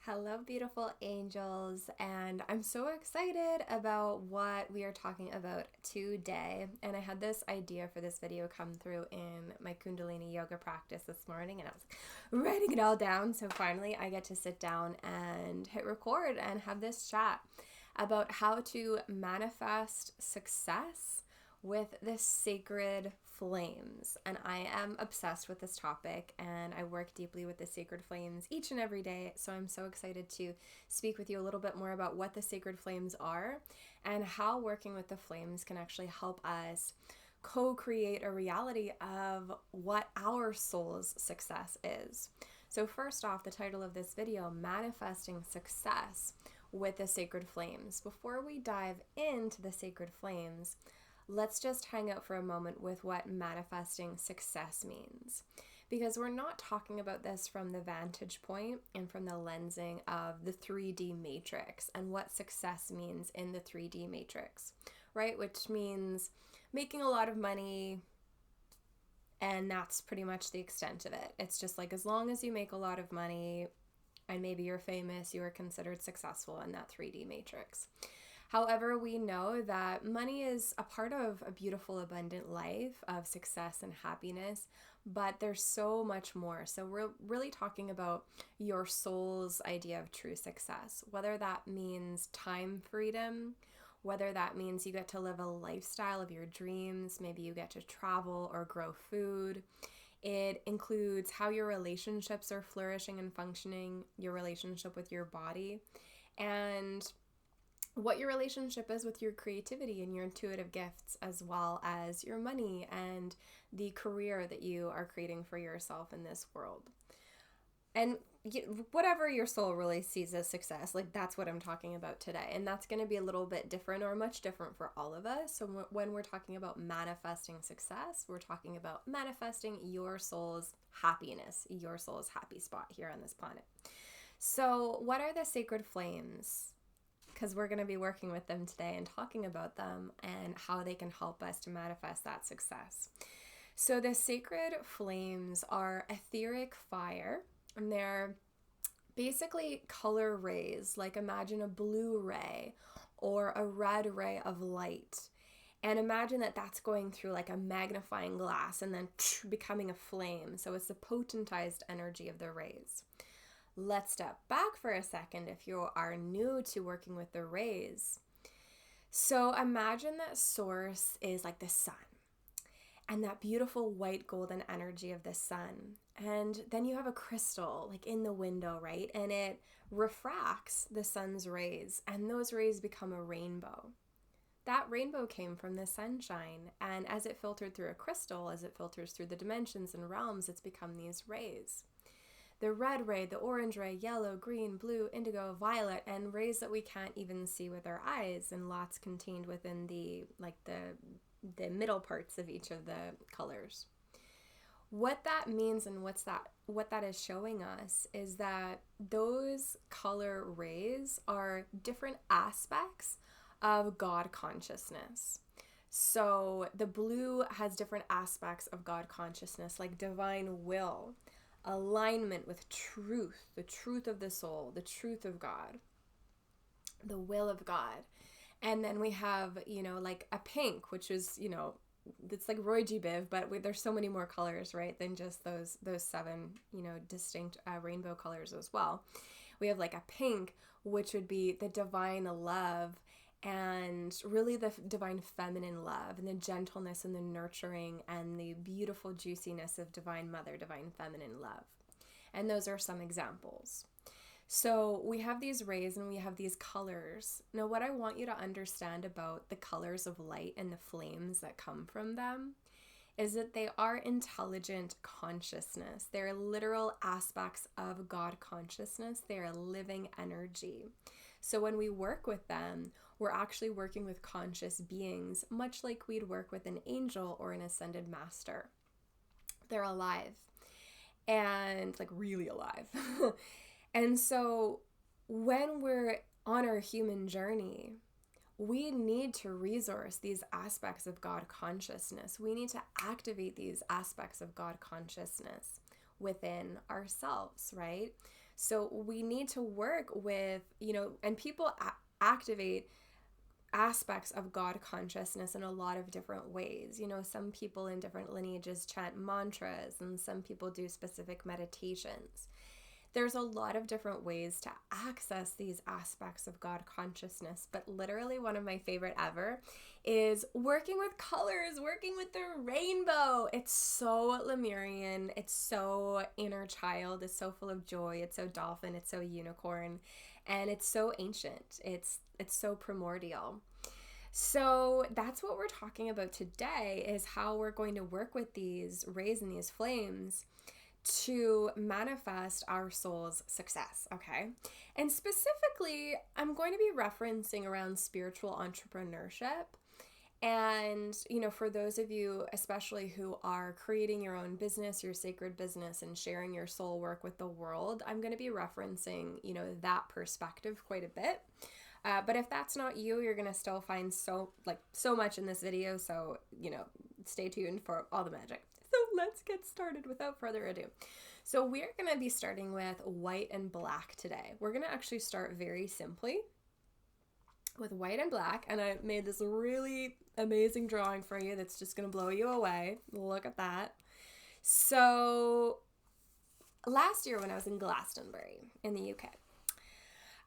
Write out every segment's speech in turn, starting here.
Hello, beautiful angels, and I'm so excited about what we are talking about today. And I had this idea for this video come through in my Kundalini yoga practice this morning, and I was writing it all down. So finally, I get to sit down and hit record and have this chat about how to manifest success with the sacred flames. And I am obsessed with this topic, and I work deeply with the sacred flames each and every day. So I'm so excited to speak with you a little bit more about what the sacred flames are and how working with the flames can actually help us co-create a reality of what our soul's success is. So first off, the title of this video, Manifesting Success with the Sacred Flames. Before we dive into the sacred flames, let's just hang out for a moment with what manifesting success means. Because we're not talking about this from the vantage point and from the lensing of the 3D matrix and what success means in the 3D matrix, right? Which means making a lot of money, and that's pretty much the extent of it. It's just like, as long as you make a lot of money and maybe you're famous, you are considered successful in that 3D matrix. However, we know that money is a part of a beautiful, abundant life of success and happiness, but there's so much more. So we're really talking about your soul's idea of true success, whether that means time freedom, whether that means you get to live a lifestyle of your dreams, maybe you get to travel or grow food. It includes how your relationships are flourishing and functioning, your relationship with your body, and what your relationship is with your creativity and your intuitive gifts, as well as your money and the career that you are creating for yourself in this world. And whatever your soul really sees as success, like that's what I'm talking about today. And that's going to be a little bit different or much different for all of us. So when we're talking about manifesting success, we're talking about manifesting your soul's happiness, your soul's happy spot here on this planet. So what are the sacred flames? Because we're going to be working with them today and talking about them and how they can help us to manifest that success. So the sacred flames are etheric fire, and they're basically color rays. Like imagine a blue ray or a red ray of light. And imagine that that's going through like a magnifying glass and then becoming a flame. So it's the potentized energy of the rays. Let's step back for a second if you are new to working with the rays. So imagine that source is like the sun and that beautiful white golden energy of the sun. And then you have a crystal like in the window, right? And it refracts the sun's rays, and those rays become a rainbow. That rainbow came from the sunshine, and as it filtered through a crystal, as it filters through the dimensions and realms, it's become these rays. The red ray, the orange ray, yellow, green, blue, indigo, violet, and rays that we can't even see with our eyes, and lots contained within the middle parts of each of the colors. What that means and what that is showing us is that those color rays are different aspects of God consciousness. So the blue has different aspects of God consciousness, like divine will, alignment with truth, the truth of the soul, the truth of God, the will of God. And then we have, like a pink, which is, it's like Roy G. Biv, but there's so many more colors, right, than just those 7, distinct rainbow colors as well. We have like a pink, which would be the divine love and really the divine feminine love and the gentleness and the nurturing and the beautiful juiciness of divine mother, divine feminine love. And those are some examples. So we have these rays and we have these colors. Now, what I want you to understand about the colors of light and the flames that come from them is that they are intelligent consciousness. They're literal aspects of God consciousness. They're a living energy. So when we work with them, we're actually working with conscious beings, much like we'd work with an angel or an ascended master. They're alive and like really alive. And so when we're on our human journey, we need to resource these aspects of God consciousness. We need to activate these aspects of God consciousness within ourselves, right? So we need to work with, and people activate aspects of God consciousness in a lot of different ways. Some people in different lineages chant mantras, and some people do specific meditations. There's a lot of different ways to access these aspects of God consciousness, but literally one of my favorite ever is working with colors, working with the rainbow. It's so Lemurian, it's so inner child, it's so full of joy, it's so dolphin, it's so unicorn, and it's so ancient. It's so primordial. So that's what we're talking about today, is how we're going to work with these rays and these flames to manifest our soul's success, okay? And specifically, I'm going to be referencing around spiritual entrepreneurship. And, for those of you, especially who are creating your own business, your sacred business, and sharing your soul work with the world, I'm going to be referencing, that perspective quite a bit. But if that's not you, you're going to still find so much in this video. So, stay tuned for all the magic. So let's get started without further ado. So we're going to be starting with white and black today. We're going to actually start very simply with white and black. And I made this really amazing drawing for you that's just going to blow you away. Look at that. So last year when I was in Glastonbury in the UK,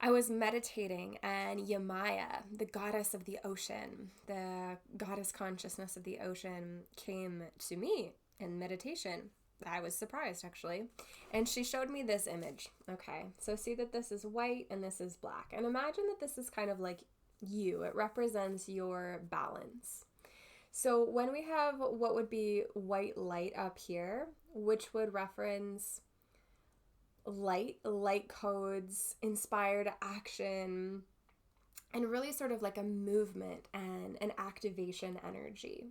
I was meditating, and Yamaya, the goddess of the ocean, the goddess consciousness of the ocean, came to me in meditation. I was surprised, actually. And she showed me this image. Okay, so see that this is white and this is black. And imagine that this is kind of like you. It represents your balance. So when we have what would be white light up here, which would reference light codes, inspired action, and really sort of like a movement and an activation energy.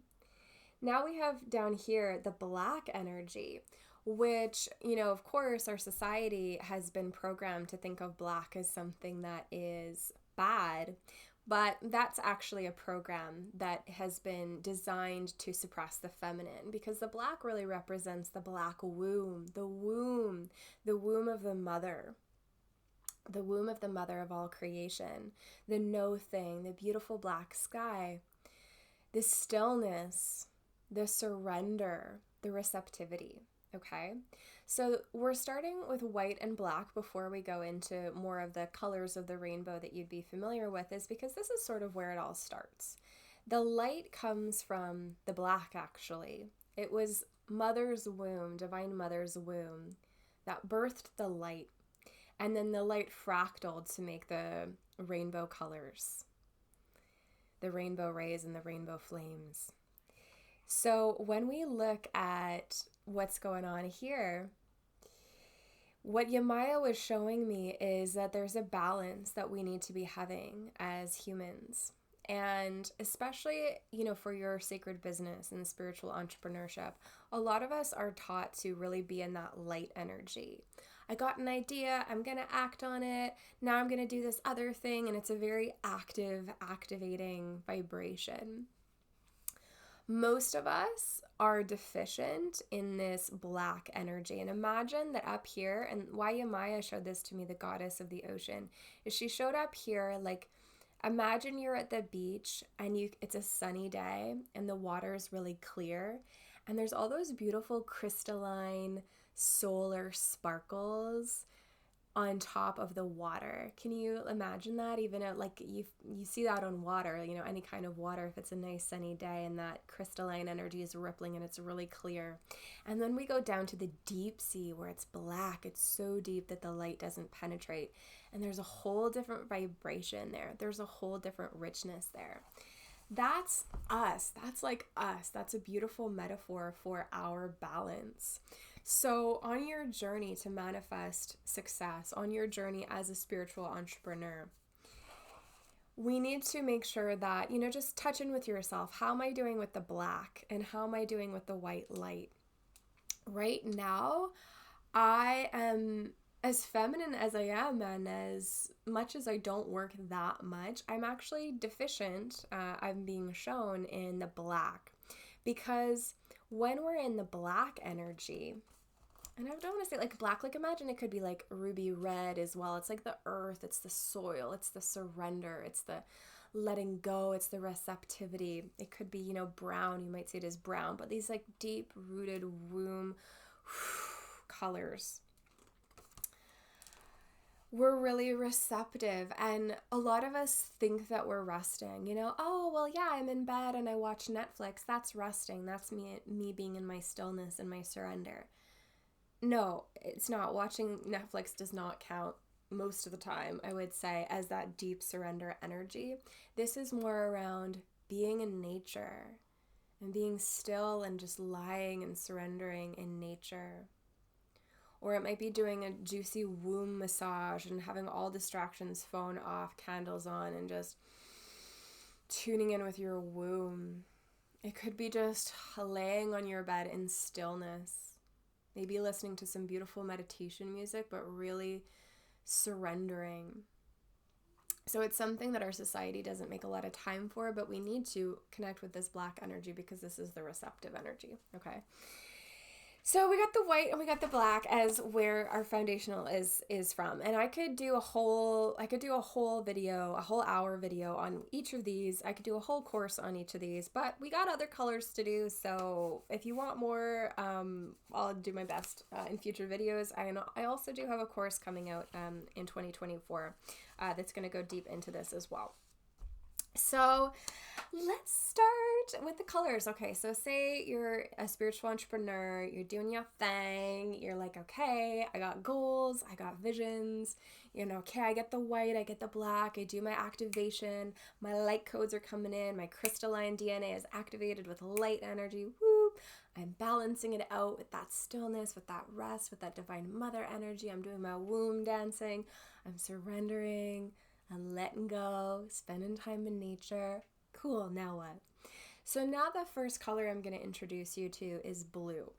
Now we have down here the black energy, which, of course, our society has been programmed to think of black as something that is bad, but that's actually a program that has been designed to suppress the feminine, because the black really represents the black womb, the womb of the mother. The womb of the mother of all creation, the no thing, the beautiful black sky, the stillness, the surrender, the receptivity, okay? So we're starting with white and black before we go into more of the colors of the rainbow that you'd be familiar with, is because this is sort of where it all starts. The light comes from the black, actually. It was Mother's womb, Divine Mother's womb, that birthed the light. And then the light fractaled to make the rainbow colors, the rainbow rays and the rainbow flames. So when we look at what's going on here, what Yamaya was showing me is that there's a balance that we need to be having as humans. And especially, for your sacred business and spiritual entrepreneurship, a lot of us are taught to really be in that light energy. I got an idea, I'm going to act on it, now I'm going to do this other thing, and it's a very activating vibration. Most of us are deficient in this black energy. And imagine that up here, and why Yamaya showed this to me, the goddess of the ocean, is she showed up here, like, imagine you're at the beach and it's a sunny day and the water is really clear and there's all those beautiful crystalline solar sparkles on top of the water. Can you imagine that? Even like you see that on water, any kind of water, if it's a nice sunny day and that crystalline energy is rippling and it's really clear. And then we go down to the deep sea where it's black. It's so deep that the light doesn't penetrate. And there's a whole different vibration there. There's a whole different richness there. That's us. That's like us. That's a beautiful metaphor for our balance. So on your journey to manifest success, on your journey as a spiritual entrepreneur, we need to make sure that, just touch in with yourself. How am I doing with the black and how am I doing with the white light? Right now, I am as feminine as I am, and as much as I don't work that much, I'm actually deficient. I'm being shown in the black, because when we're in the black energy, and I don't want to say like black, like imagine it could be like ruby red as well. It's like the earth, it's the soil, it's the surrender, it's the letting go, it's the receptivity. It could be, brown, you might say it as brown, but these like deep rooted womb colors. We're really receptive, and a lot of us think that we're resting, oh, well, yeah, I'm in bed and I watch Netflix. That's resting. That's me being in my stillness and my surrender. No, it's not. Watching Netflix does not count most of the time, I would say, as that deep surrender energy. This is more around being in nature and being still and just lying and surrendering in nature. Or it might be doing a juicy womb massage and having all distractions, phone off, candles on, and just tuning in with your womb. It could be just laying on your bed in stillness. Maybe listening to some beautiful meditation music, but really surrendering. So it's something that our society doesn't make a lot of time for, but we need to connect with this black energy because this is the receptive energy, okay? So we got the white and we got the black as where our foundational is from. And I could do a whole video, a whole hour video on each of these. I could do a whole course on each of these, but we got other colors to do. So if you want more, I'll do my best in future videos. I also do have a course coming out in 2024 that's going to go deep into this as well. So let's start with the colors. Okay, so say you're a spiritual entrepreneur, you're doing your thing, you're like, okay, I got goals, I got visions, okay, I get the white, I get the black, I do my activation, my light codes are coming in, my crystalline DNA is activated with light energy, whoop, I'm balancing it out with that stillness, with that rest, with that divine mother energy, I'm doing my womb dancing, I'm surrendering, I'm letting go, spending time in nature. Cool, now what? So now the first color I'm going to introduce you to is blue.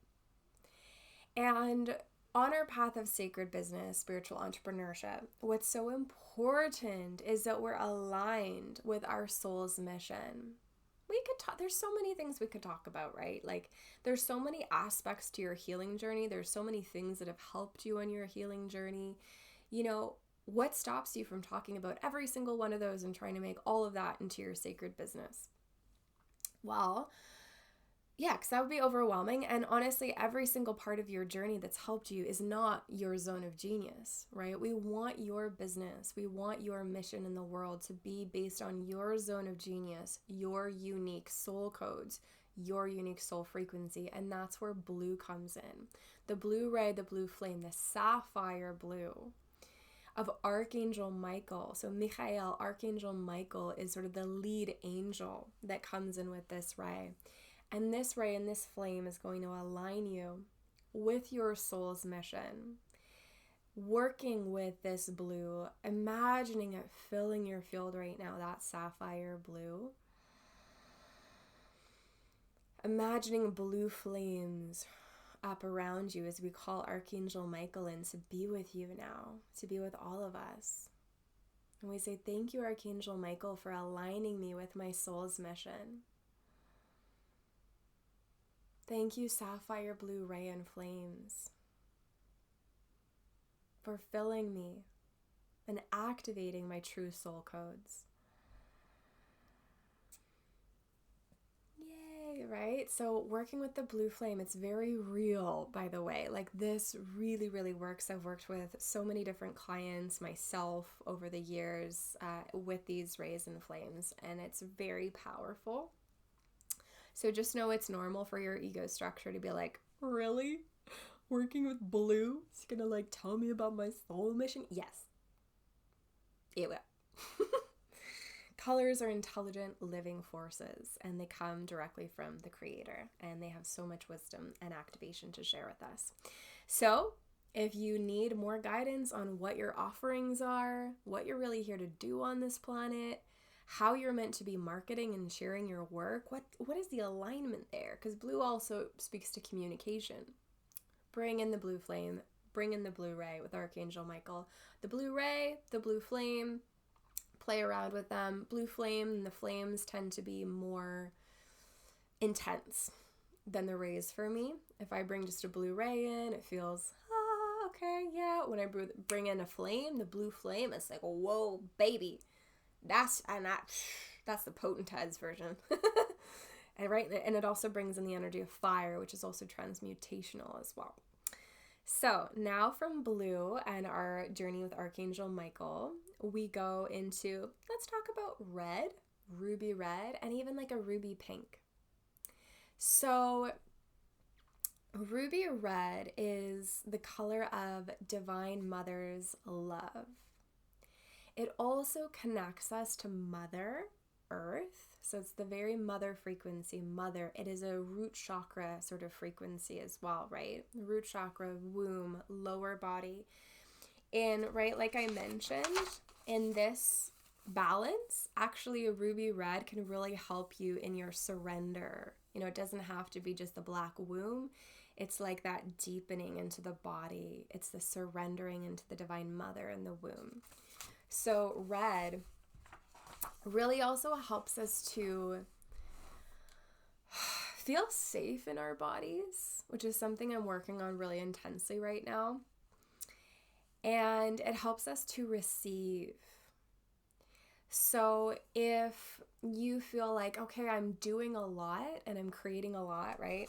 And on our path of sacred business, spiritual entrepreneurship, what's so important is that we're aligned with our soul's mission. We could talk, there's so many things we could talk about, right? Like there's so many aspects to your healing journey. There's so many things that have helped you on your healing journey. What stops you from talking about every single one of those and trying to make all of that into your sacred business? Well, yeah, because that would be overwhelming. And honestly, every single part of your journey that's helped you is not your zone of genius, right? We want your business, we want your mission in the world to be based on your zone of genius, your unique soul codes, your unique soul frequency. And that's where blue comes in. The blue ray, the blue flame, the sapphire blue of Archangel Michael. So Michael, Archangel Michael is sort of the lead angel that comes in with this ray. And this ray and this flame is going to align you with your soul's mission. Working with this blue, imagining it filling your field right now, that sapphire blue. Imagining blue flames up around you as we call Archangel Michael in to be with you now, to be with all of us. And we say, thank you, Archangel Michael, for aligning me with my soul's mission. Thank you, sapphire blue ray and flames, for filling me and activating my true soul codes. Right? So working with the blue flame, it's very real, by the way. Like this really, really works. I've worked with so many different clients myself over the years with these rays and flames, and it's very powerful. So just know it's normal for your ego structure to be like, really? Working with blue? It's gonna like tell me about my soul mission? Yes, it will. Colors are intelligent living forces, and they come directly from the Creator, and they have so much wisdom and activation to share with us. So if you need more guidance on what your offerings are, what you're really here to do on this planet, how you're meant to be marketing and sharing your work, what is the alignment there? Because blue also speaks to communication. Bring in the blue flame, bring in the blue ray with Archangel Michael. The blue ray, the blue flame, play around with them. Blue flame and the flames tend to be more intense. than the rays for me. If I bring just a blue ray in, it feels, okay, yeah. When I bring in a flame, the blue flame, it's like, whoa, baby. That's the potentized version. And it also brings in the energy of fire, which is also transmutational as well. So now from blue and our journey with Archangel Michael, we go into, let's talk about red, ruby red, and even like a ruby pink. So ruby red is the color of Divine Mother's love. It also connects us to Mother Earth. So it's the very mother frequency, mother. It is a root chakra sort of frequency as well, right? Root chakra, womb, lower body. And right, like I mentioned, in this balance, actually a ruby red can really help you in your surrender. You know, it doesn't have to be just the black womb. It's like that deepening into the body. It's the surrendering into the Divine Mother in the womb. So red really also helps us to feel safe in our bodies, which is something I'm working on really intensely right now. And it helps us to receive. So if you feel like, okay, I'm doing a lot and I'm creating a lot, right?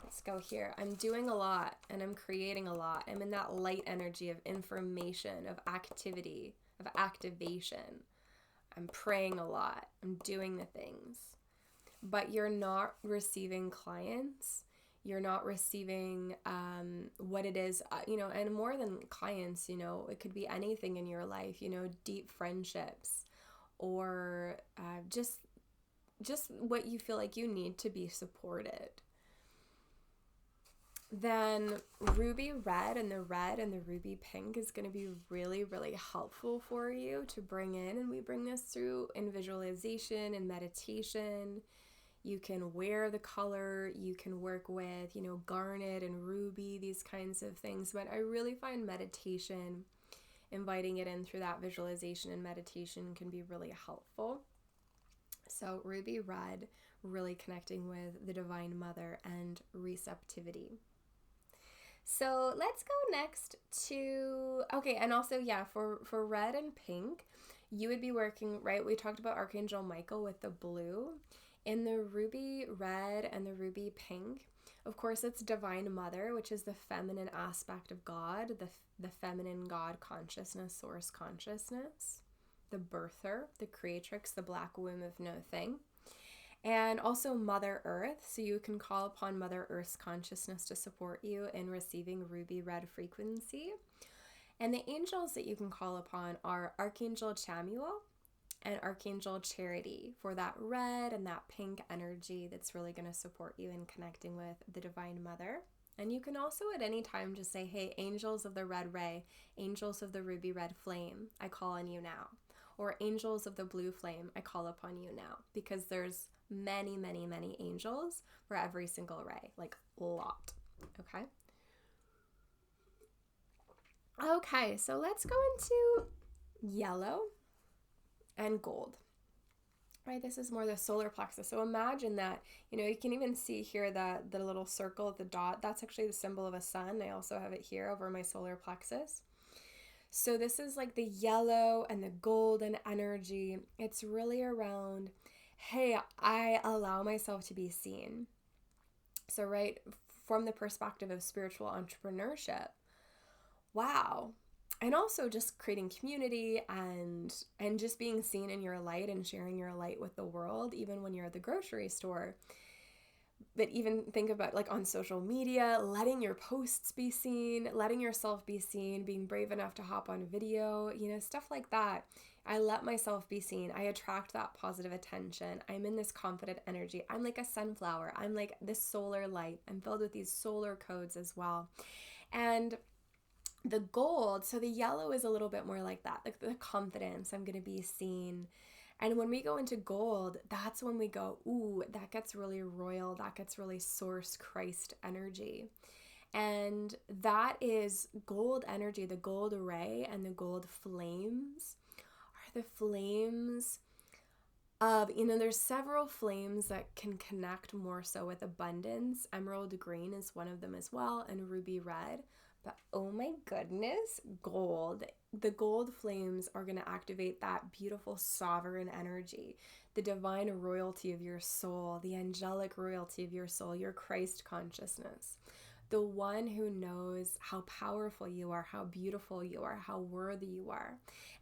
Let's go here. I'm doing a lot and I'm creating a lot. I'm in that light energy of information, of activity, of activation. I'm praying a lot. I'm doing the things. But you're not receiving clients. You're not receiving what it is, and more than clients, it could be anything in your life, deep friendships or just what you feel like you need to be supported. Then ruby red and the ruby pink is going to be really, really helpful for you to bring in. And we bring this through in visualization and meditation. You can wear the color, you can work with, garnet and ruby, these kinds of things. But I really find meditation, inviting it in through that visualization and meditation can be really helpful. So ruby red, really connecting with the Divine Mother and receptivity. So let's go next to, and also, for red and pink, you would be working, right? We talked about Archangel Michael with the blue. In the ruby red and the ruby pink, of course, it's Divine Mother, which is the feminine aspect of God, the feminine God consciousness, source consciousness, the birther, the creatrix, the black womb of no thing. And also Mother Earth, so you can call upon Mother Earth's consciousness to support you in receiving ruby red frequency. And the angels that you can call upon are Archangel Chamuel and Archangel Charity for that red and that pink energy that's really going to support you in connecting with the Divine Mother. And you can also at any time just say, hey, angels of the red ray, angels of the ruby red flame, I call on you now. Or angels of the blue flame, I call upon you now. Because there's many, many, many angels for every single ray, like a lot, okay? Okay, so let's go into yellow and gold, right? This is more the solar plexus. So imagine that, you can even see here that the little circle, the dot, that's actually the symbol of a sun. I also have it here over my solar plexus. So this is like the yellow and the golden energy. It's really around, hey, I allow myself to be seen. So right from the perspective of spiritual entrepreneurship, wow. And also just creating community and just being seen in your light and sharing your light with the world, even when you're at the grocery store. But even think about like on social media, letting your posts be seen, letting yourself be seen, being brave enough to hop on video, stuff like that. I let myself be seen. I attract that positive attention. I'm in this confident energy. I'm like a sunflower. I'm like this solar light. I'm filled with these solar codes as well. And the gold, so the yellow is a little bit more like that, like the confidence, I'm going to be seen. And when we go into gold, that's when we go, ooh, that gets really royal, that gets really source Christ energy. And that is gold energy, the gold ray and the gold flames are the flames There's several flames that can connect more so with abundance. Emerald green is one of them as well, and ruby red. But oh my goodness, gold. The gold flames are going to activate that beautiful sovereign energy, the divine royalty of your soul, the angelic royalty of your soul, your Christ consciousness. The one who knows how powerful you are, how beautiful you are, how worthy you are.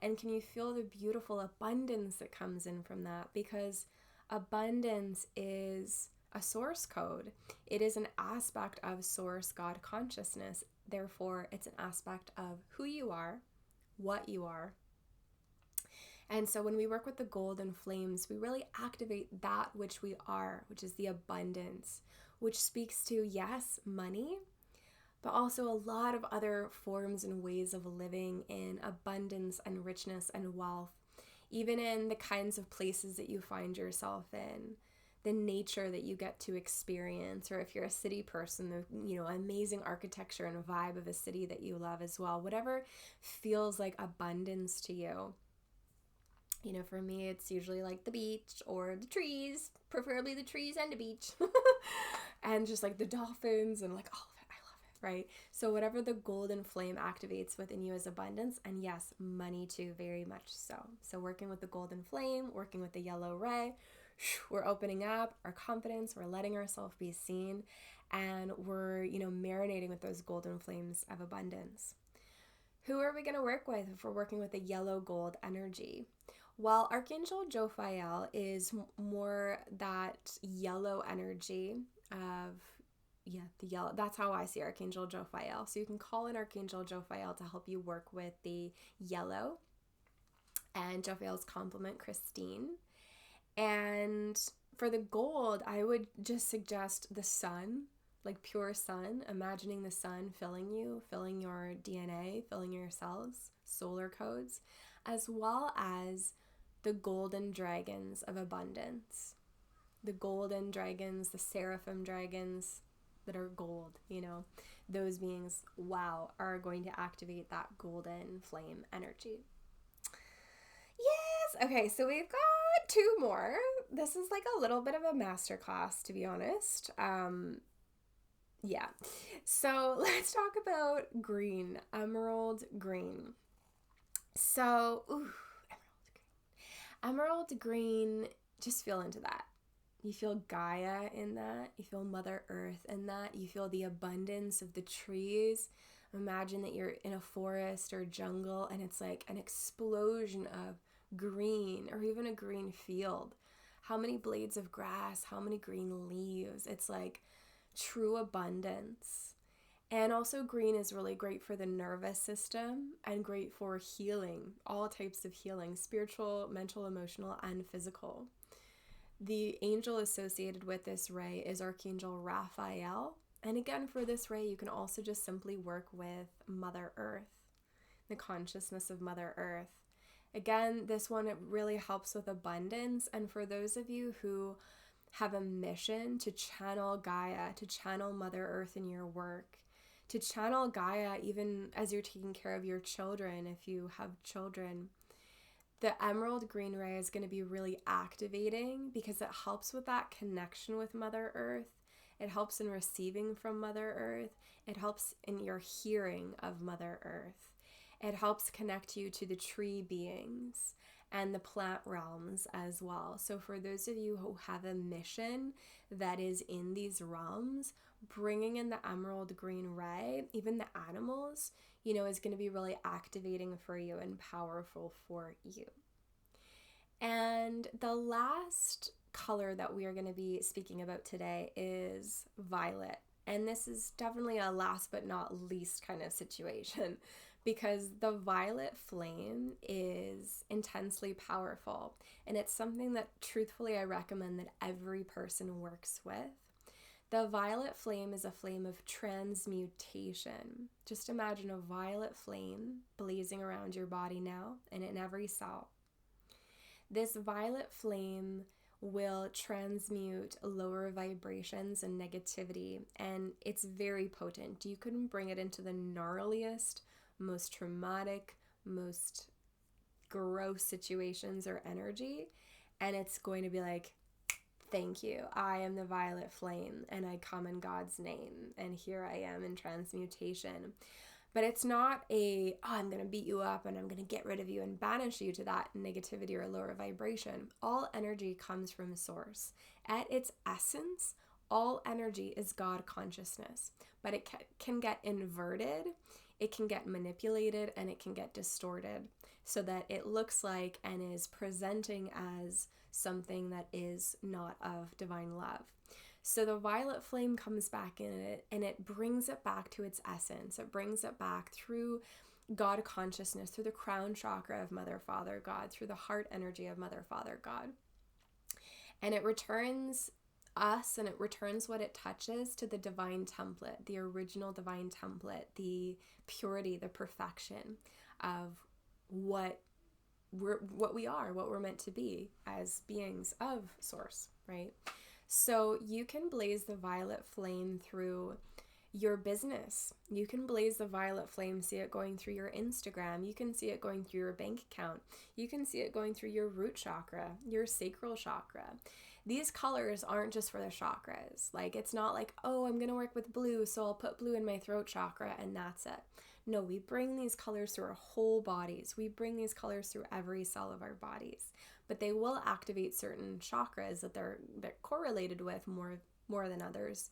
And can you feel the beautiful abundance that comes in from that? Because abundance is a source code. It is an aspect of source God consciousness. Therefore, it's an aspect of who you are, what you are. And so when we work with the golden flames, we really activate that which we are, which is the abundance, which speaks to, yes, money, but also a lot of other forms and ways of living in abundance and richness and wealth, even in the kinds of places that you find yourself in, the nature that you get to experience, or if you're a city person, the amazing architecture and vibe of a city that you love as well, whatever feels like abundance to you. For me, it's usually like the beach or the trees, preferably the trees and the beach, and just like the dolphins and like all of it. I love it, right? So whatever the golden flame activates within you is abundance, and yes, money too, very much so. So working with the golden flame, working with the yellow ray, we're opening up our confidence, we're letting ourselves be seen, and we're, marinating with those golden flames of abundance. Who are we going to work with if we're working with a yellow gold energy? Well, Archangel Raphael is more that yellow energy of, the yellow. That's how I see Archangel Raphael. So you can call in Archangel Raphael to help you work with the yellow. And Raphael's complement, Christine. And for the gold, I would just suggest the sun, like pure sun, imagining the sun filling you, filling your DNA, filling your cells, solar codes, as well as the golden dragons of abundance. The golden dragons, the seraphim dragons that are gold, those beings, are going to activate that golden flame energy. Yes! Okay, so we've got two more. This is like a little bit of a masterclass, to be honest. So let's talk about green, emerald green. So, emerald green, just feel into that. You feel Gaia in that. You feel Mother Earth in that. You feel the abundance of the trees. Imagine that you're in a forest or jungle and it's like an explosion of green, or even a green field. How many blades of grass? How many green leaves? It's like true abundance. And also green is really great for the nervous system and great for healing, all types of healing, spiritual, mental, emotional, and physical. The angel associated with this ray is Archangel Raphael. And again, for this ray, you can also just simply work with Mother Earth, the consciousness of Mother Earth. Again, this one, it really helps with abundance. And for those of you who have a mission to channel Gaia, to channel Mother Earth in your work, to channel Gaia even as you're taking care of your children, if you have children, the emerald green ray is going to be really activating because it helps with that connection with Mother Earth. It helps in receiving from Mother Earth. It helps in your hearing of Mother Earth. It helps connect you to the tree beings and the plant realms as well. So for those of you who have a mission that is in these realms, bringing in the emerald green ray, even the animals, is going to be really activating for you and powerful for you. And the last color that we are going to be speaking about today is violet. And this is definitely a last but not least kind of situation, because the violet flame is intensely powerful. And it's something that truthfully I recommend that every person works with. The violet flame is a flame of transmutation. Just imagine a violet flame blazing around your body now and in every cell. This violet flame will transmute lower vibrations and negativity, and it's very potent. You can bring it into the gnarliest, most traumatic, most gross situations or energy, and it's going to be like, thank you. I am the violet flame and I come in God's name. And here I am in transmutation. But it's not I'm going to beat you up and I'm going to get rid of you and banish you to that negativity or lower vibration. All energy comes from source. At its essence, all energy is God consciousness. But it can get inverted, it can get manipulated, and it can get distorted so that it looks like and is presenting as something that is not of divine love. So the violet flame comes back in it and it brings it back to its essence. It brings it back through God consciousness, through the crown chakra of Mother, Father, God, through the heart energy of Mother, Father, God. And it returns us and it returns what it touches to the divine template, the original divine template, the purity, the perfection of what we are, what we're meant to be as beings of source, right? So you can blaze the violet flame through your business. You can blaze the violet flame, see it going through your Instagram. You can see it going through your bank account. You can see it going through your root chakra, your sacral chakra. These colors aren't just for the chakras. Like, it's not like, oh, I'm going to work with blue, so I'll put blue in my throat chakra and that's it. No, we bring these colors through our whole bodies. We bring these colors through every cell of our bodies. But they will activate certain chakras that they're correlated with more than others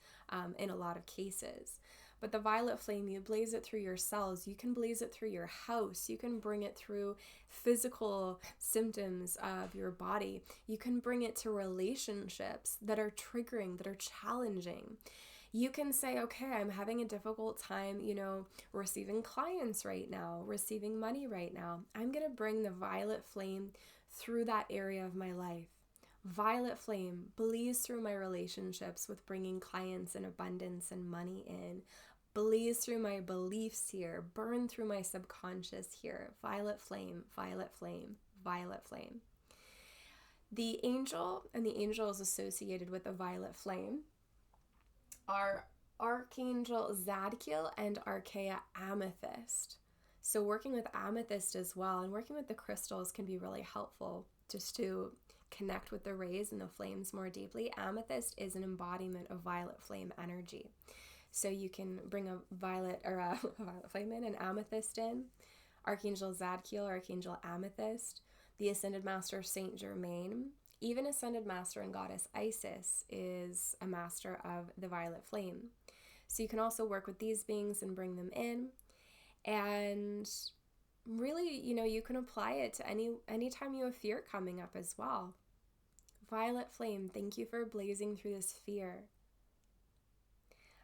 in a lot of cases. But the violet flame, you blaze it through your cells. You can blaze it through your house. You can bring it through physical symptoms of your body. You can bring it to relationships that are triggering, that are challenging. You can say, okay, I'm having a difficult time, receiving clients right now, receiving money right now. I'm going to bring the violet flame through that area of my life. Violet flame, blaze through my relationships with bringing clients and abundance and money in. Blaze through my beliefs here. Burn through my subconscious here. Violet flame, violet flame, violet flame. The angel and the angels associated with the violet flame are Archangel Zadkiel and Archangel Amethyst. So working with amethyst as well and working with the crystals can be really helpful just to connect with the rays and the flames more deeply. Amethyst is an embodiment of violet flame energy. So you can bring a violet flame in, an amethyst in, Archangel Zadkiel, Archangel Amethyst, the Ascended Master Saint Germain. Even Ascended Master and Goddess Isis is a master of the violet flame. So you can also work with these beings and bring them in. And really, you can apply it to any time you have fear coming up as well. Violet flame, thank you for blazing through this fear.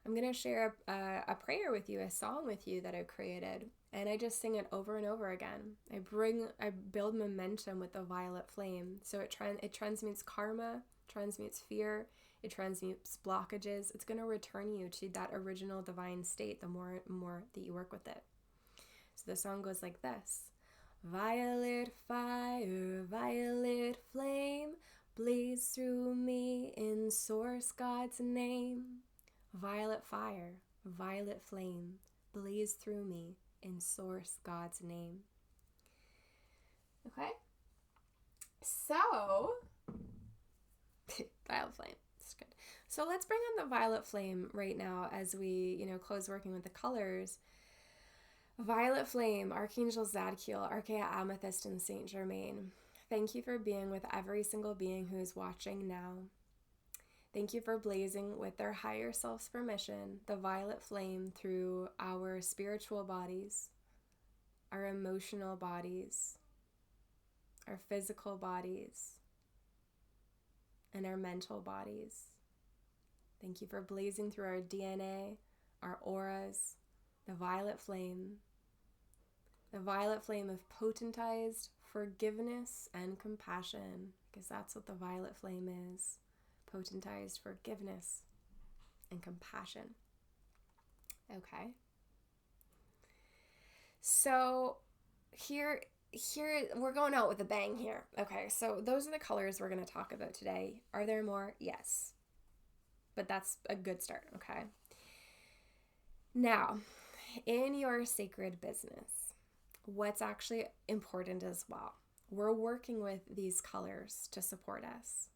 I'm going to share a prayer with you, a song with you that I created, and I just sing it over and over again. I build momentum with the violet flame. So it transmutes karma, transmutes fear, it transmutes blockages. It's going to return you to that original divine state the more that you work with it. So the song goes like this. Violet fire, violet flame, blaze through me in source God's name. Violet fire, violet flame, blaze through me in source God's name. Okay? So, violet flame, that's good. So let's bring on the violet flame right now as we, close working with the colors. Violet flame, Archangel Zadkiel, Archangel Amethyst, and Saint Germain. Thank you for being with every single being who is watching now. Thank you for blazing with their higher self's permission, the violet flame through our spiritual bodies, our emotional bodies, our physical bodies, and our mental bodies. Thank you for blazing through our DNA, our auras, the violet flame of potentized forgiveness and compassion, because that's what the violet flame is. Potentized forgiveness and compassion. Okay. So here we're going out with a bang here. Okay, so those are the colors we're going to talk about today. Are there more? Yes. But that's a good start, okay? Now, in your sacred business, what's actually important as well? we're working with these colors to support us.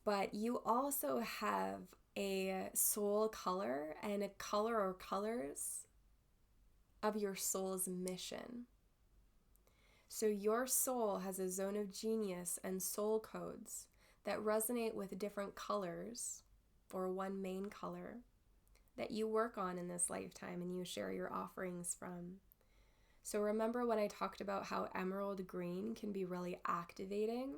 But you also have a soul color and a color or colors of your soul's mission. So your soul has a zone of genius and soul codes that resonate with different colors or one main color that you work on in this lifetime and you share your offerings from. So remember when I talked about how emerald green can be really activating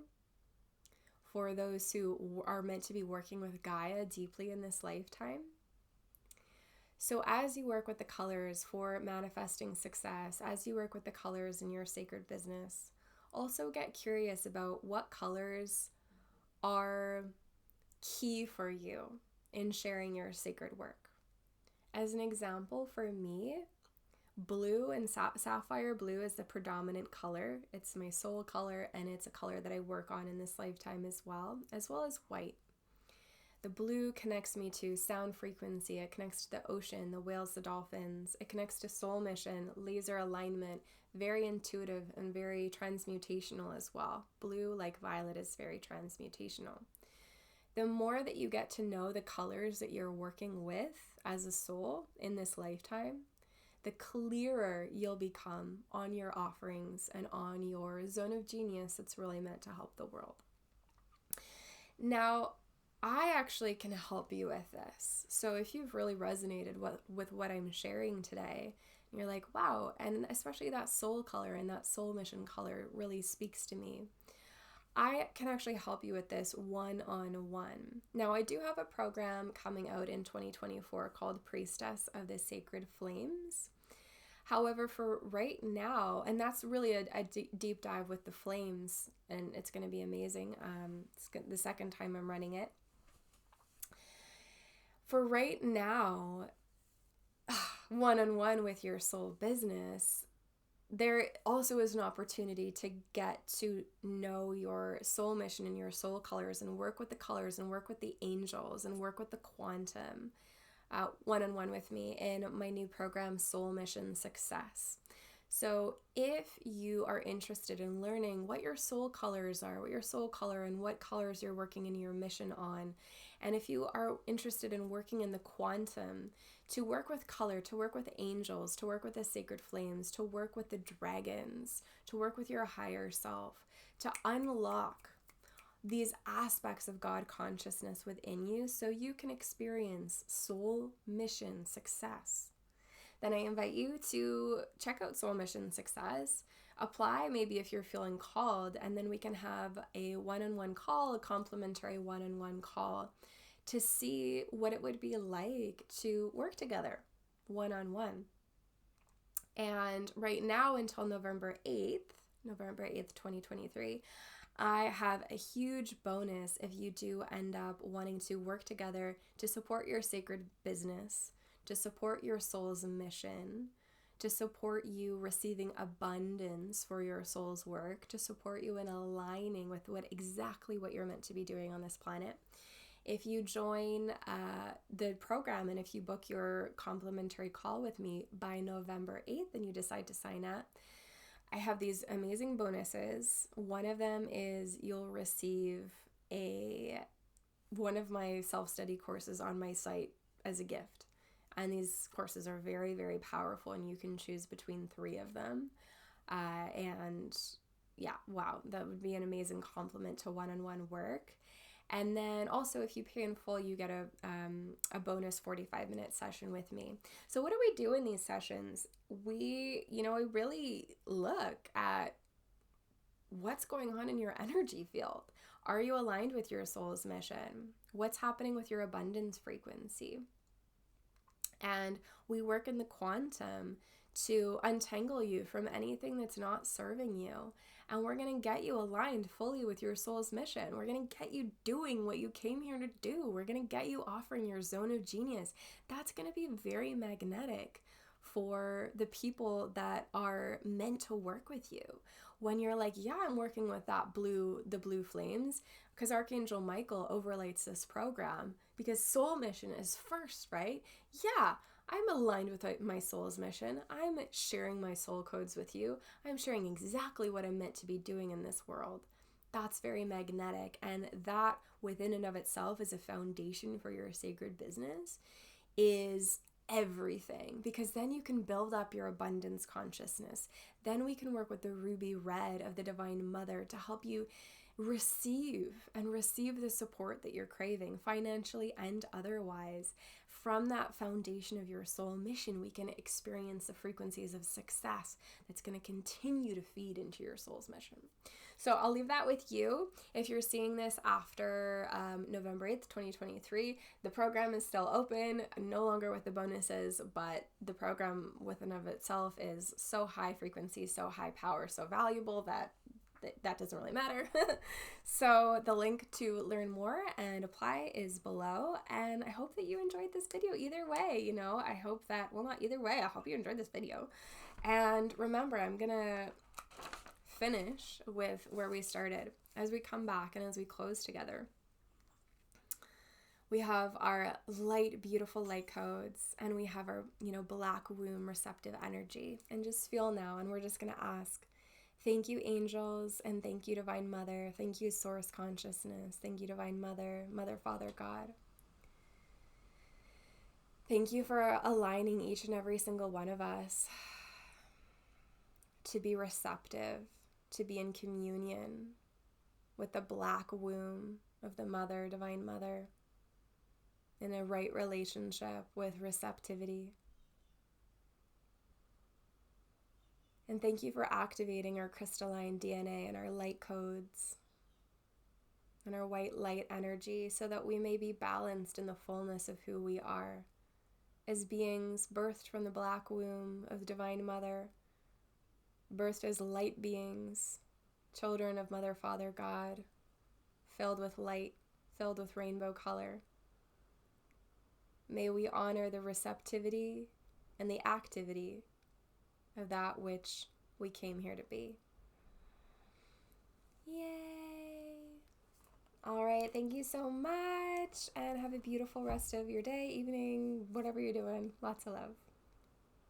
for those who are meant to be working with Gaia deeply in this lifetime? So as you work with the colors for manifesting success, as you work with the colors in your sacred business, also get curious about what colors are key for you in sharing your sacred work. As an example, for me, blue and sapphire blue is the predominant color. It's my soul color, and it's a color that I work on in this lifetime as well as white. The blue connects me to sound frequency. It connects to the ocean, the whales, the dolphins. It connects to soul mission, laser alignment, very intuitive and very transmutational as well. Blue, like violet, is very transmutational. The more that you get to know the colors that you're working with as a soul in this lifetime, the clearer you'll become on your offerings and on your zone of genius that's really meant to help the world. Now, I actually can help you with this. So if you've really resonated with what I'm sharing today, and you're like, wow, and especially that soul color and that soul mission color really speaks to me, I can actually help you with this one-on-one. Now, I do have a program coming out in 2024 called Priestess of the Sacred Flames. However, for right now, and that's really a deep dive with the flames, and it's going to be amazing. It's the second time I'm running it. For right now, one-on-one with your soul business, there also is an opportunity to get to know your soul mission and your soul colors and work with the colors and work with the angels and work with the quantum one-on-one with me in my new program, Soul Mission Success. So if you are interested in learning what your soul colors are, what your soul color and what colors you're working in your mission on, and if you are interested in working in the quantum, to work with color, to work with angels, to work with the sacred flames, to work with the dragons, to work with your higher self, to unlock these aspects of God consciousness within you so you can experience soul mission success, then I invite you to check out Soul Mission Success, apply maybe if you're feeling called, and then we can have a one-on-one call, a complimentary one-on-one call to see what it would be like to work together one-on-one. And right now until November 8th, 2023, I have a huge bonus if you do end up wanting to work together to support your sacred business, to support your soul's mission, to support you receiving abundance for your soul's work, to support you in aligning with exactly what you're meant to be doing on this planet. If you join the program and if you book your complimentary call with me by November 8th and you decide to sign up, I have these amazing bonuses. One of them is you'll receive one of my self-study courses on my site as a gift. And these courses are very, very powerful, and you can choose between 3 of them. And yeah, wow, that would be an amazing complement to one-on-one work. And then also, if you pay in full, you get a bonus 45-minute session with me. So what do we do in these sessions? We really look at what's going on in your energy field. Are you aligned with your soul's mission? What's happening with your abundance frequency? And we work in the quantum to untangle you from anything that's not serving you. And we're going to get you aligned fully with your soul's mission. We're going to get you doing what you came here to do. We're going to get you offering your zone of genius. That's going to be very magnetic for the people that are meant to work with you. When you're like, yeah, I'm working with the blue flames, because Archangel Michael overlays this program because soul mission is first, right? Yeah, I'm aligned with my soul's mission. I'm sharing my soul codes with you. I'm sharing exactly what I'm meant to be doing in this world. That's very magnetic, and that within and of itself is a foundation for your sacred business, is everything, because then you can build up your abundance consciousness. Then we can work with the ruby red of the Divine Mother to help you receive the support that you're craving, financially and otherwise. From that foundation of your soul mission, we can experience the frequencies of success that's going to continue to feed into your soul's mission. So I'll leave that with you. If you're seeing this after November 8th, 2023, the program is still open, no longer with the bonuses, but the program within of itself is so high frequency, so high power, so valuable that doesn't really matter. So the link to learn more and apply is below, and I hope that you enjoyed this video either way. I hope that, well, not either way, I hope you enjoyed this video. And remember, I'm gonna finish with where we started. As we come back and as we close together, we have our light, beautiful light codes, and we have our, black womb receptive energy. And just feel now, and we're just gonna ask, thank you, angels, and thank you, Divine Mother. Thank you, Source Consciousness. Thank you, Divine Mother, Mother, Father, God. Thank you for aligning each and every single one of us to be receptive, to be in communion with the black womb of the Mother, Divine Mother, in a right relationship with receptivity. And thank you for activating our crystalline DNA and our light codes and our white light energy so that we may be balanced in the fullness of who we are as beings birthed from the black womb of the Divine Mother, birthed as light beings, children of Mother, Father, God, filled with light, filled with rainbow color. May we honor the receptivity and the activity of that which we came here to be. Yay! All right, thank you so much, and have a beautiful rest of your day, evening, whatever you're doing. Lots of love.